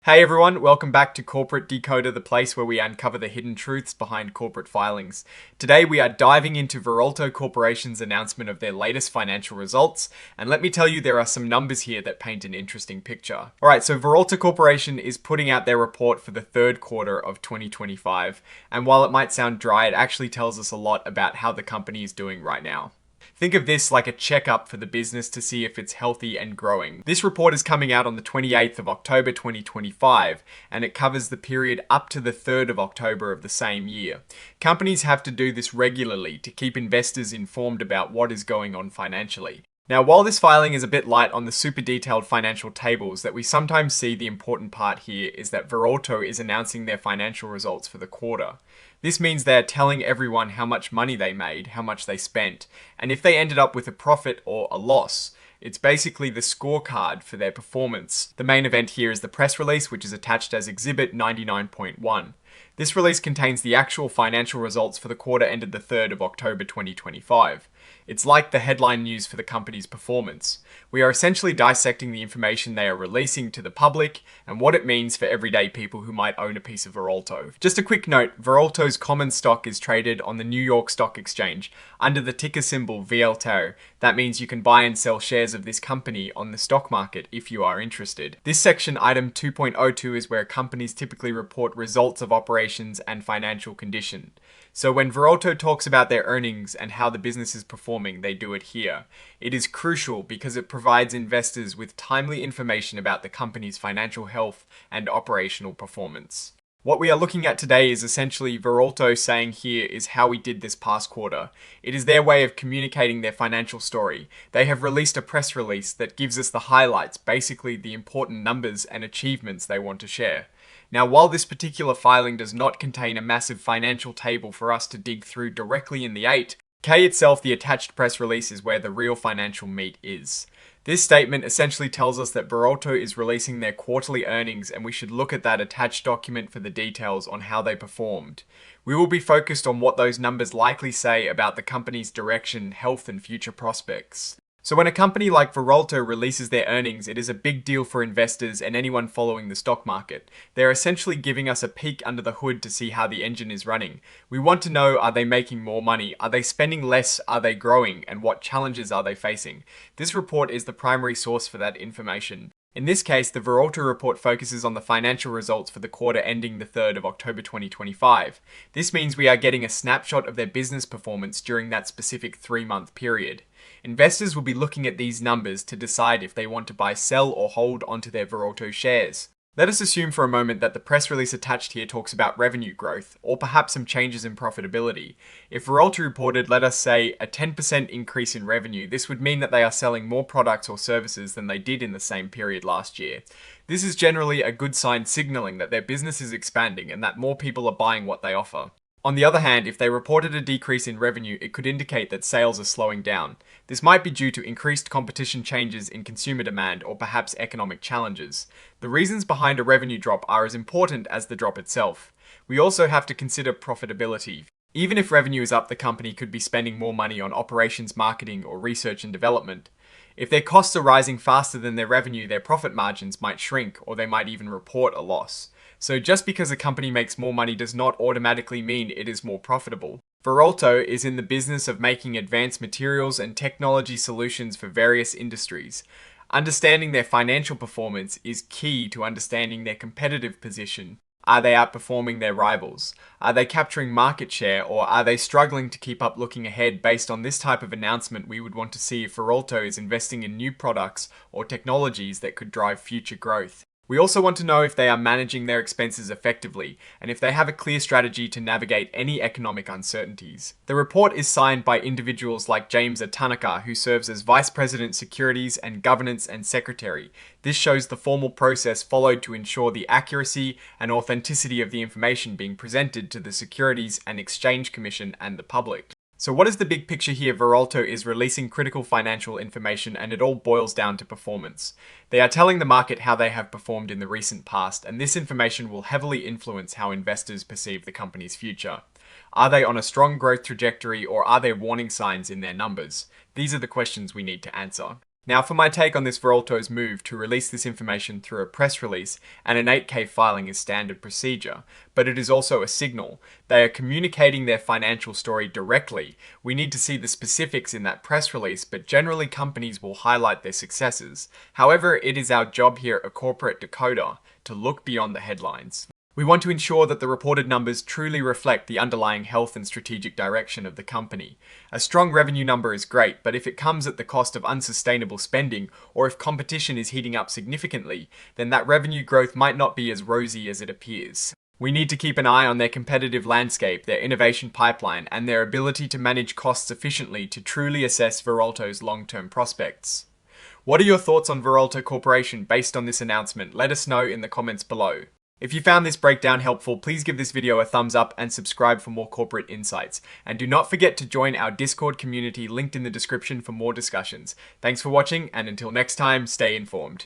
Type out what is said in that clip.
Hey everyone, welcome back to Corporate Decoder, the place where we uncover the hidden truths behind corporate filings. Today we are diving into Veralto Corporation's announcement of their latest financial results, and let me tell you there are some numbers here that paint an interesting picture. Alright, so Veralto Corporation is putting out their report for the third quarter of 2025, and while it might sound dry, it actually tells us a lot about how the company is doing right now. Think of this like a checkup for the business to see if it's healthy and growing. This report is coming out on the 28th of October 2025, and it covers the period up to the 3rd of October of the same year. Companies have to do this regularly to keep investors informed about what is going on financially. Now, while this filing is a bit light on the super detailed financial tables that we sometimes see, the important part here is that Veralto is announcing their financial results for the quarter. This means they're telling everyone how much money they made, how much they spent, and if they ended up with a profit or a loss. It's basically the scorecard for their performance. The main event here is the press release, which is attached as Exhibit 99.1. This release contains the actual financial results for the quarter ended the 3rd of October 2025. It's like the headline news for the company's performance. We are essentially dissecting the information they are releasing to the public and what it means for everyday people who might own a piece of Veralto. Just a quick note, Veralto's common stock is traded on the New York Stock Exchange under the ticker symbol Veralto. That means you can buy and sell shares of this company on the stock market if you are interested. This section, item 2.02, is where companies typically report results of operations and financial condition. So when Veralto talks about their earnings and how the business is performing, they do it here. It is crucial because it provides investors with timely information about the company's financial health and operational performance. What we are looking at today is essentially Veralto saying here is how we did this past quarter. It is their way of communicating their financial story. They have released a press release that gives us the highlights, basically the important numbers and achievements they want to share. Now, while this particular filing does not contain a massive financial table for us to dig through directly in the 8, K itself, the attached press release, is where the real financial meat is. This statement essentially tells us that Veralto is releasing their quarterly earnings, and we should look at that attached document for the details on how they performed. We will be focused on what those numbers likely say about the company's direction, health, and future prospects. So when a company like Veralto releases their earnings, it is a big deal for investors and anyone following the stock market. They're essentially giving us a peek under the hood to see how the engine is running. We want to know, are they making more money? Are they spending less? Are they growing? And what challenges are they facing? This report is the primary source for that information. In this case, the Veralto report focuses on the financial results for the quarter ending the 3rd of October 2025. This means we are getting a snapshot of their business performance during that specific 3-month period. Investors will be looking at these numbers to decide if they want to buy, sell, or hold onto their Veralto shares. Let us assume for a moment that the press release attached here talks about revenue growth, or perhaps some changes in profitability. If Veralto reported, let us say, a 10% increase in revenue, this would mean that they are selling more products or services than they did in the same period last year. This is generally a good sign signaling that their business is expanding and that more people are buying what they offer. On the other hand, if they reported a decrease in revenue, it could indicate that sales are slowing down. This might be due to increased competition, changes in consumer demand, or perhaps economic challenges. The reasons behind a revenue drop are as important as the drop itself. We also have to consider profitability. Even if revenue is up, the company could be spending more money on operations, marketing, or research and development. If their costs are rising faster than their revenue, their profit margins might shrink, or they might even report a loss. So just because a company makes more money does not automatically mean it is more profitable. Veralto is in the business of making advanced materials and technology solutions for various industries. Understanding their financial performance is key to understanding their competitive position. Are they outperforming their rivals? Are they capturing market share, or are they struggling to keep up looking ahead? Based on this type of announcement, we would want to see if Veralto is investing in new products or technologies that could drive future growth. We also want to know if they are managing their expenses effectively, and if they have a clear strategy to navigate any economic uncertainties. The report is signed by individuals like James Tanaka, who serves as Vice President Securities and Governance and Secretary. This shows the formal process followed to ensure the accuracy and authenticity of the information being presented to the Securities and Exchange Commission and the public. So what is the big picture here? Veralto is releasing critical financial information, and it all boils down to performance. They are telling the market how they have performed in the recent past, and this information will heavily influence how investors perceive the company's future. Are they on a strong growth trajectory, or are there warning signs in their numbers? These are the questions we need to answer. Now for my take on this Veralto's move to release this information through a press release and an 8K filing is standard procedure, but it is also a signal. They are communicating their financial story directly. We need to see the specifics in that press release, but generally companies will highlight their successes. However, it is our job here at Corporate Decoder to look beyond the headlines. We want to ensure that the reported numbers truly reflect the underlying health and strategic direction of the company. A strong revenue number is great, but if it comes at the cost of unsustainable spending, or if competition is heating up significantly, then that revenue growth might not be as rosy as it appears. We need to keep an eye on their competitive landscape, their innovation pipeline, and their ability to manage costs efficiently to truly assess Veralto's long-term prospects. What are your thoughts on Veralto Corporation based on this announcement? Let us know in the comments below. If you found this breakdown helpful, please give this video a thumbs up and subscribe for more corporate insights. And do not forget to join our Discord community linked in the description for more discussions. Thanks for watching, and until next time, stay informed.